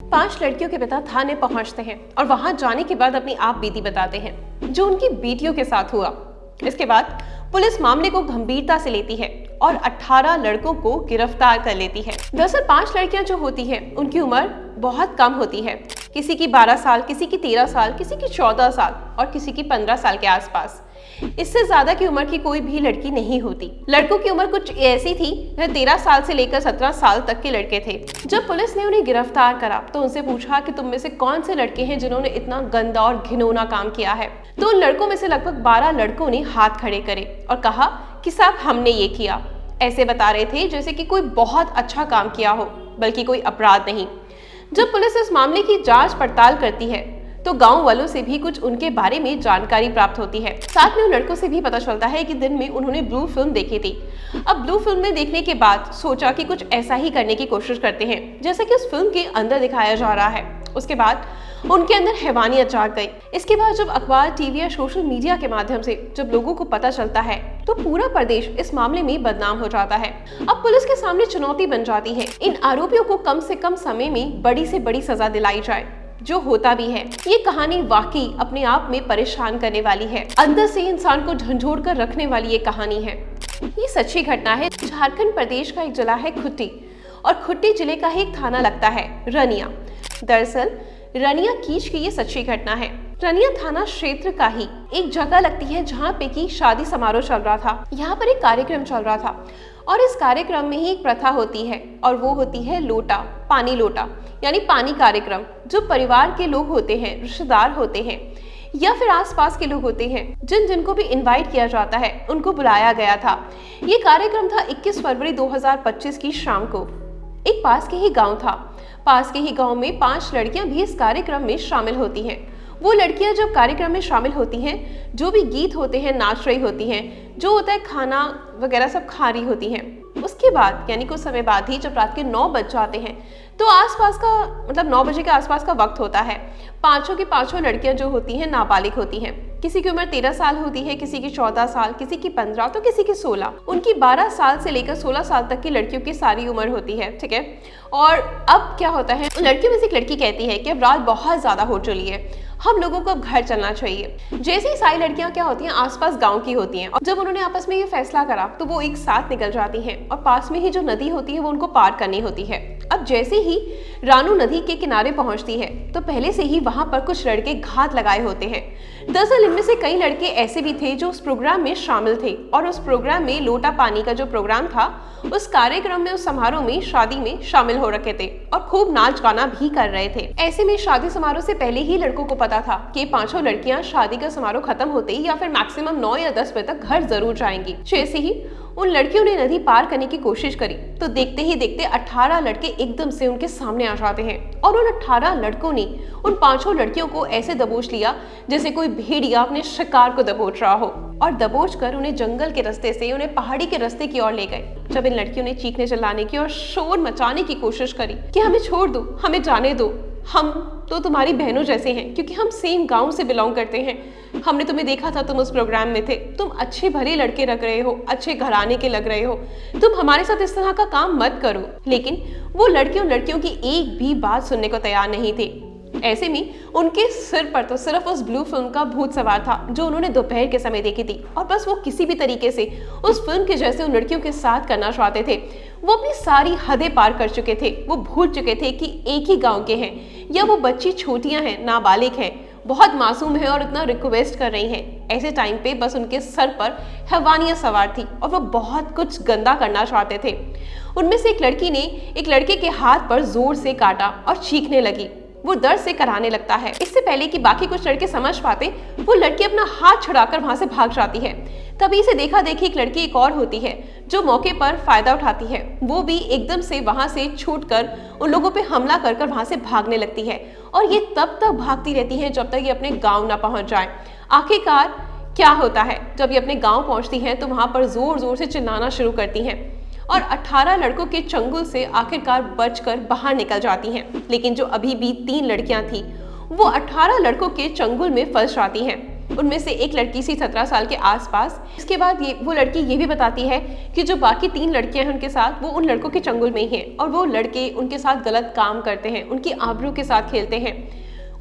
5 लड़कियों के पिता थाने पहुंचते हैं और वहां जाने के बाद अपनी आप बीती बताते हैं जो उनकी बेटियों के साथ हुआ। इसके बाद पुलिस मामले को गंभीरता से लेती है और 18 लड़कों को गिरफ्तार कर लेती है। दरअसल 5 लड़कियां जो होती हैं उनकी उम्र बहुत कम होती है, किसी की 12 साल, किसी की 13 साल, किसी की 14 साल और किसी की 15 साल के आसपास। इससे ज्यादा की उम्र की कोई भी लड़की नहीं होती। लड़कों की उम्र कुछ ऐसी थी, वह 13 साल से लेकर 17 साल तक के लड़के थे। जब पुलिस ने उन्हें गिरफ्तार करा तो उनसे पूछा कि तुम में से कौन से लड़के हैं जिन्होंने इतना गंदा और घिनौना काम किया है। तो उन लड़कों में से लगभग 12 लड़कों ने हाथ खड़े करे और कहा कि साहब हमने ये किया। ऐसे बता रहे थे जैसे कि कोई बहुत अच्छा काम किया हो, बल्कि कोई अपराध नहीं। जब पुलिस इस मामले की जांच पड़ताल करती है तो गांव वालों से भी कुछ उनके बारे में जानकारी प्राप्त होती है। साथ में उन लड़कों से भी पता चलता है कि दिन में उन्होंने ब्लू फिल्म देखी थी। अब ब्लू फिल्म में देखने के बाद सोचा कि कुछ ऐसा ही करने की कोशिश करते हैं जैसा कि उस फिल्म के अंदर दिखाया जा रहा है। उसके बाद उनके अंदर हैवानियत जाग गई। इसके बाद जब अखबार, टीवी या सोशल मीडिया के माध्यम से जब लोगों को पता चलता है तो पूरा प्रदेश इस मामले में बदनाम हो जाता है। अब पुलिस के सामने चुनौती बन जाती है इन आरोपियों को कम से कम समय में बड़ी से बड़ी सजा दिलाई जाए, जो होता भी है। ये कहानी वाकई अपने आप में परेशान करने वाली है, अंदर से इंसान को झंझोड़ कर रखने वाली ये कहानी है। ये सच्ची घटना है। झारखंड प्रदेश का एक जिला है खुट्टी और खुट्टी जिले का ही एक थाना लगता है रनिया। दरअसल रनिया कीच की ये सच्ची घटना है। रनिया थाना क्षेत्र का ही एक जगह लगती है जहाँ पे की शादी समारोह चल रहा था। यहाँ पर एक कार्यक्रम चल रहा था और इस कार्यक्रम में ही एक प्रथा होती है और वो होती है लोटा, पानी लोटा, यानी पानी कार्यक्रम। जो परिवार के लोग होते हैं, रिश्तेदार होते हैं या फिर आसपास के लोग होते हैं, जिन जिनको भी इनवाइट किया जाता है उनको बुलाया गया था। ये कार्यक्रम था 21 फरवरी 2025 की शाम को। एक पास के ही गांव था। पास के ही गांव में 5 लड़कियां भी इस कार्यक्रम में शामिल होती हैं। वो लड़कियां जब कार्यक्रम में शामिल होती हैं, जो भी गीत होते हैं नाच रही होती हैं, जो होता है खाना वगैरह सब खा रही होती हैं। उसके बाद यानी कुछ समय बाद ही जब रात के 9 बज जाते हैं तो आसपास का 9 बजे के आसपास का वक्त होता है। पांचों की पांचों लड़कियां जो होती हैं नाबालिग होती हैं। किसी की उम्र 13 साल होती है, किसी की 14 साल, किसी की 15 तो किसी की 16। उनकी 12 साल से लेकर 16 साल तक की लड़कियों की सारी उम्र होती है, ठीक है। और अब क्या होता है, लड़कियों में से एक लड़की कहती है कि अब रात बहुत ज्यादा हो चली है, हम लोगों को अब घर चलना चाहिए। जैसे ही सारी लड़कियां क्या होती हैं, आसपास गांव की होती हैं और जब उन्होंने आपस में ये फैसला करा तो वो एक साथ निकल जाती हैं और पास में ही जो नदी होती है वो उनको पार करनी होती है। अब जैसे ही रानू नदी के किनारे पहुंचती है तो पहले से ही वहां पर कुछ लड़के घात लगाए होते हैं। दरअसल इनमें से कई लड़के ऐसे भी थे जो उस प्रोग्राम में शामिल थे और उस प्रोग्राम में लोटा पानी का जो प्रोग्राम था, उस कार्यक्रम में, उस समारोह में, शादी में शामिल हो रखे थे और खूब नाच गाना भी कर रहे थे। ऐसे में शादी समारोह से पहले ही लड़कों को पता था कि 5 लड़कियां शादी का समारोह खत्म होते ही या फिर मैक्सिमम 9 या 10 बजे तक घर जरूर जाएंगी। जैसे ही उन लड़कियों ने नदी पार करने की कोशिश करी तो देखते ही देखते 18 लड़के एकदम से उनके सामने आ जाते हैं और उन 18 लड़कों ने उन 5 लड़कियों को ऐसे दबोच लिया जैसे कोई भेड़िया अपने शिकार को दबोच रहा हो और दबोच कर उन्हें जंगल के रास्ते से, उन्हें पहाड़ी के रास्ते की ओर ले गए। जब इन लड़कियों ने चीखने चिल्लाने की और शोर मचाने की कोशिश करी कि हमें छोड़ दो, हमें जाने दो, हम तो तुम्हारी बहनों जैसे हैं क्योंकि हम सेम गांव से बिलोंग करते हैं, हमने तुम्हें देखा था, तुम उस प्रोग्राम में थे, तुम अच्छे भले लड़के लग रहे हो, अच्छे घराने के लग रहे हो, तुम हमारे साथ इस तरह का काम मत करो। लेकिन वो लड़कियों की एक भी बात सुनने को तैयार नहीं थे। ऐसे में उनके सिर पर तो सिर्फ उस ब्लू फिल्म का भूत सवार था जो उन्होंने दोपहर के समय देखी थी और बस वो किसी भी तरीके से उस फिल्म के जैसे उन लड़कियों के साथ करना चाहते थे। वो अपनी सारी हदें पार कर चुके थे। वो भूल चुके थे कि एक ही गांव के हैं या वो बच्ची छोटियां हैं, नाबालिग हैं, बहुत मासूम है और इतना रिक्वेस्ट कर रही हैं। ऐसे टाइम पे बस उनके सर पर हैवानियत सवार थी और वो बहुत कुछ गंदा करना चाहते थे। उनमें से एक लड़की ने एक लड़के के हाथ पर जोर से काटा और चीखने लगी। वो दर्द से कराने लगता है। इससे पहले कि बाकी कुछ लड़के समझ पाते, वो लड़की अपना हाथ छुड़ाकर वहां से भाग जाती है। तभी से देखा देखी एक लड़की एक और होती है जो मौके पर फायदा उठाती है। वो भी एकदम से वहां से छूटकर उन लोगों पे हमला कर वहां से भागने लगती है और ये तब तक भागती रहती है जब तक ये अपने गांव ना पहुंच जाए। आखिरकार क्या होता है, जब ये अपने गांव पहुंचती हैं तो वहां पर जोर जोर से चिल्लाना शुरू करती हैं और 18 लड़कों के चंगुल से आखिरकार बचकर बाहर निकल जाती हैं। लेकिन जो अभी भी 3 लड़कियां थी वो 18 लड़कों के चंगुल में फंस जाती हैं। उनमें से एक लड़की सी 17 साल के आसपास। इसके बाद वो लड़की ये भी बताती है कि जो बाकी 3 लड़कियां हैं उनके साथ, वो उन लड़कों के चंगुल में ही हैं और वो लड़के उनके साथ गलत काम करते हैं, उनकी आबरू के साथ खेलते हैं।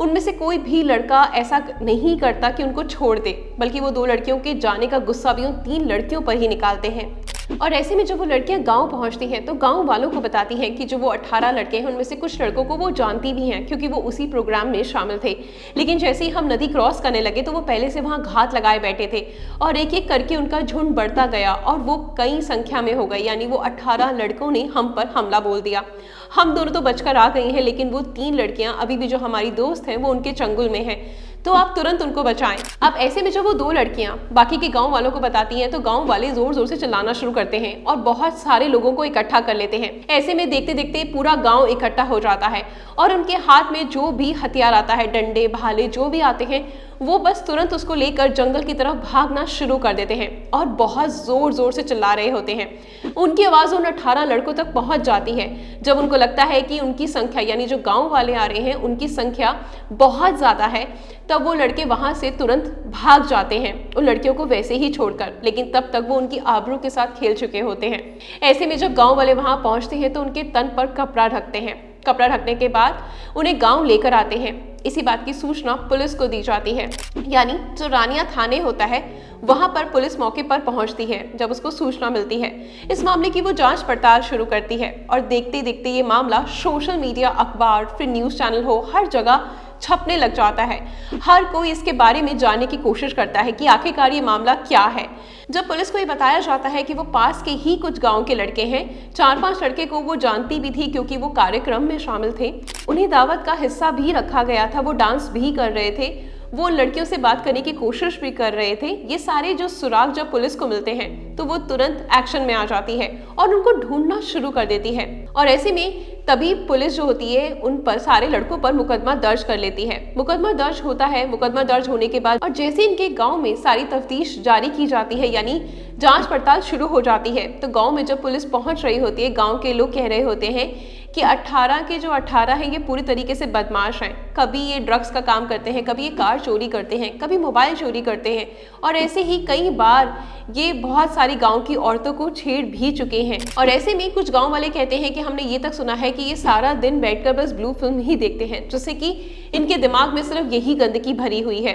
उनमें से कोई भी लड़का ऐसा नहीं करता कि उनको छोड़ दे, बल्कि वो 2 लड़कियों के जाने का गुस्सा भी उन 3 लड़कियों पर ही निकालते हैं। और ऐसे में जब वो लड़कियां गांव पहुंचती हैं तो गांव वालों को बताती हैं कि जो वो 18 लड़के हैं उनमें से कुछ लड़कों को वो जानती भी हैं, क्योंकि वो उसी प्रोग्राम में शामिल थे। लेकिन जैसे ही हम नदी क्रॉस करने लगे तो वो पहले से वहां घात लगाए बैठे थे और एक एक करके उनका झुंड बढ़ता गया और वो कई संख्या में हो गई, यानी वो 18 लड़कों ने हम पर हमला बोल दिया। हम दोनों तो बचकर आ गई हैं, लेकिन वो 3 लड़कियां अभी भी जो हमारी दोस्त हैं वो उनके चंगुल में हैं, तो आप तुरंत उनको बचाएं। अब ऐसे में जब वो 2 लड़कियां बाकी के गांव वालों को बताती हैं तो गांव वाले जोर जोर से चिल्लाना शुरू करते हैं और बहुत सारे लोगों को इकट्ठा कर लेते हैं। ऐसे में देखते देखते पूरा गांव इकट्ठा हो जाता है और उनके हाथ में जो भी हथियार आता है, डंडे भाले जो भी आते हैं, वो बस तुरंत उसको लेकर जंगल की तरफ भागना शुरू कर देते हैं और बहुत जोर जोर से चिल्ला रहे होते हैं। उनकी आवाज उन 18 लड़कों तक पहुंच जाती है। जब उनको लगता है कि उनकी संख्या, यानी जो गांव वाले आ रहे हैं उनकी संख्या बहुत ज्यादा है, तब वो लड़के वहां से तुरंत भाग जाते हैं उन लड़कियों को वैसे ही छोड़कर। लेकिन तब तक वो उनकी आबरू के साथ खेल चुके होते हैं। ऐसे में जब गांव वाले वहां पहुंचते हैं तो उनके तन पर कपड़ा ढकते हैं। कपड़ा ढकने के बाद उन्हें गांव लेकर आते हैं। इसी बात की सूचना पुलिस को दी जाती है, यानी जो रानिया थाने होता है वहां पर पुलिस मौके पर पहुंचती है जब उसको सूचना मिलती है। इस मामले की वो जांच पड़ताल शुरू करती है और देखते देखते ये मामला सोशल मीडिया, अखबार, फिर न्यूज चैनल हो, हर जगह छपने लग जाता है। हर कोई इसके बारे में जानने की कोशिश करता है कि आखिरकार ये मामला क्या है। जब पुलिस को ये बताया जाता है कि वो पास के ही कुछ गांव के लड़के हैं, 4-5 लड़के को वो जानती भी थी क्योंकि वो कार्यक्रम में शामिल थे, उन्हें दावत का हिस्सा भी रखा गया था, वो डांस भी कर रहे थे, वो लड़कियों से बात करने की कोशिश भी कर रहे थे। ये सारे जो सुराग जब पुलिस को मिलते हैं तो वो तुरंत एक्शन में आ जाती है और उनको ढूंढना शुरू कर देती है। और ऐसे में तभी पुलिस जो होती है उन पर, सारे लड़कों पर मुकदमा दर्ज कर लेती है। मुकदमा दर्ज होता है। मुकदमा दर्ज होने के बाद और जैसे इनके गांव में सारी तफ्तीश जारी की जाती है, यानी जांच पड़ताल शुरू हो जाती है, तो गांव में जब पुलिस पहुंच रही होती है, गांव के लोग कह रहे होते हैं कि 18 के जो 18 हैं ये पूरी तरीके से बदमाश हैं। कभी ये ड्रग्स का काम करते हैं, कभी ये कार चोरी करते हैं, कभी मोबाइल चोरी करते हैं और ऐसे ही कई बार ये बहुत सारी गांव की औरतों को छेड़ भी चुके हैं। और ऐसे में कुछ गांव वाले कहते हैं कि हमने ये तक सुना है कि ये सारा दिन बैठकर बस ब्लू फिल्म ही देखते हैं, जिससे कि इनके दिमाग में सिर्फ यही गंदगी भरी हुई है।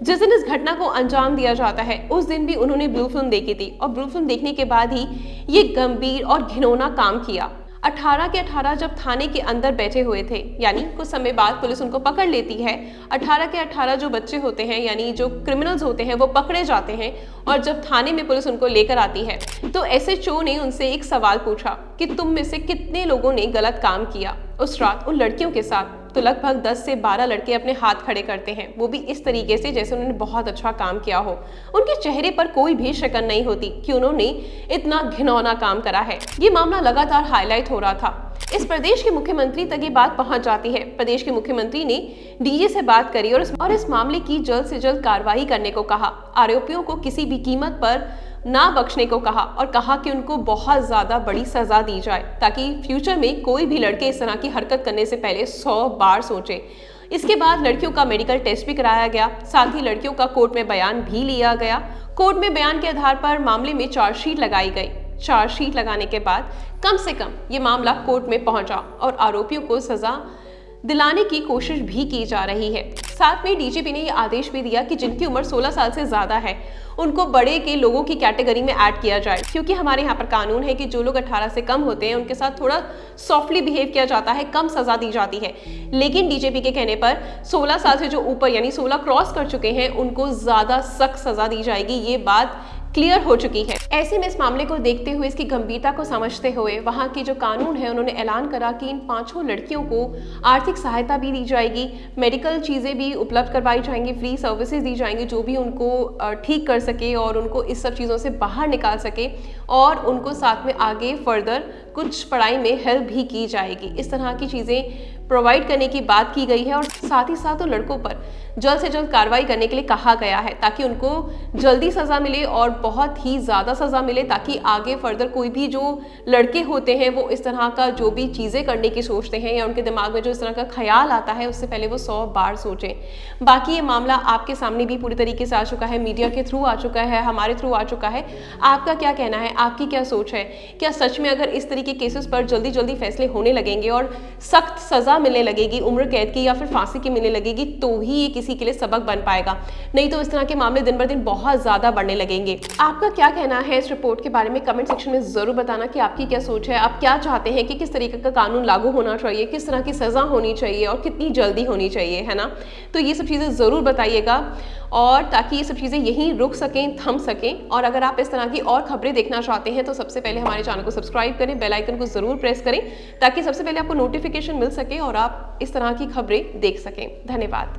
जिस दिन इस घटना को अंजाम दिया जाता है उस दिन भी उन्होंने ब्लू फिल्म देखी थी और ब्लू फिल्म देखने के बाद ही ये गंभीर और घिनौना काम किया। 18 के 18 जब थाने के अंदर बैठे हुए थे, यानी कुछ समय बाद पुलिस उनको पकड़ लेती है। 18 के 18 जो बच्चे होते हैं, यानी जो क्रिमिनल्स होते हैं, वो पकड़े जाते हैं और जब थाने में पुलिस उनको लेकर आती है तो एसएचओ ने उनसे एक सवाल पूछा कि तुम में से कितने लोगों ने गलत काम किया उस रात उन लड़कियों के साथ। तो लगभग 10 से 12 लड़के अपने हाथ खड़े करते हैं, वो भी इस तरीके से जैसे उन्होंने बहुत अच्छा काम किया हो। उनके चेहरे पर कोई भी शिकन नहीं होती कि उन्होंने इतना घिनौना काम करा है। ये मामला लगातार हाईलाइट हो रहा था। इस प्रदेश के मुख्यमंत्री तक ये बात पहुंच जाती है। प्रदेश के मुख्यमंत्री ने डीजी से बात करी और इस मामले की जल्द से जल्द कार्रवाई करने को कहा। आरोपियों को किसी भी कीमत पर ना बख्शने को कहा और कहा कि उनको बहुत ज्यादा बड़ी सजा दी जाए ताकि फ्यूचर में कोई भी लड़के इस तरह की हरकत करने से पहले 100 बार सोचे। इसके बाद लड़कियों का मेडिकल टेस्ट भी कराया गया, साथ ही लड़कियों का कोर्ट में बयान भी लिया गया। कोर्ट में बयान के आधार पर मामले में चार्जशीट लगाई गई। चार्जशीट लगाने के बाद कम से कम ये मामला कोर्ट में पहुंचा और आरोपियों को सजा दिलाने की कोशिश भी की जा रही है। साथ में डीजीपी ने यह आदेश भी दिया कि जिनकी उम्र 16 साल से ज्यादा है उनको बड़े के लोगों की कैटेगरी में ऐड किया जाए, क्योंकि हमारे यहाँ पर कानून है कि जो लोग 18 से कम होते हैं उनके साथ थोड़ा सॉफ्टली बिहेव किया जाता है, कम सजा दी जाती है। लेकिन डीजीपी के कहने पर 16 साल से जो ऊपर यानी 16 क्रॉस कर चुके हैं उनको ज्यादा सख्त सजा दी जाएगी, ये बात क्लियर हो चुकी है। ऐसे में इस मामले को देखते हुए, इसकी गंभीरता को समझते हुए वहां की जो कानून है उन्होंने ऐलान करा कि इन 5 लड़कियों को आर्थिक सहायता भी दी जाएगी, मेडिकल चीज़ें भी उपलब्ध करवाई जाएंगी, फ्री सर्विसेज दी जाएंगी जो भी उनको ठीक कर सके और उनको इस सब चीज़ों से बाहर निकाल सके और उनको साथ में आगे फर्दर कुछ पढ़ाई में हेल्प भी की जाएगी। इस तरह की चीज़ें प्रोवाइड करने की बात की गई है और साथ ही साथ लड़कों पर जल्द से जल्द कार्रवाई करने के लिए कहा गया है ताकि उनको जल्दी सजा मिले और बहुत ही ज़्यादा सजा मिले, ताकि आगे फर्दर कोई भी जो लड़के होते हैं वो इस तरह का जो भी चीज़ें करने की सोचते हैं या उनके दिमाग में जो इस तरह का ख्याल आता है उससे पहले वो 100 बार सोचें। बाकी ये मामला आपके सामने भी पूरी तरीके से आ चुका है, मीडिया के थ्रू आ चुका है, हमारे थ्रू आ चुका है। आपका क्या कहना है, आपकी क्या सोच है? क्या सच में अगर इस तरीके केसेस पर जल्दी जल्दी फैसले होने लगेंगे और सख्त सजा मिलने लगेगी, उम्र कैद की या फिर फांसी की मिलने लगेगी, तो ही ये किसी के लिए सबक बन पाएगा? नहीं तो इस तरह के मामले दिन ब दिन बहुत ज्यादा बढ़ने लगेंगे। आपका क्या कहना है इस रिपोर्ट के बारे में कमेंट सेक्शन में जरूर बताना कि आपकी क्या सोच है। आप क्या चाहते हैं कि किस तरीके का कानून लागू होना चाहिए, किस तरह की सजा होनी चाहिए और कितनी जल्दी होनी चाहिए, है ना? तो ये सब चीजें जरूर बताइएगा और ताकि ये सब चीजें यहीं रुक सकें, थम सकें। और अगर आप इस तरह की और खबरें देखना चाहते हैं तो सबसे पहले हमारे चैनल को सब्सक्राइब करें, बेल आइकन को जरूर प्रेस करें ताकि सबसे पहले आपको नोटिफिकेशन मिल सके और आप इस तरह की खबरें देख सकें। धन्यवाद।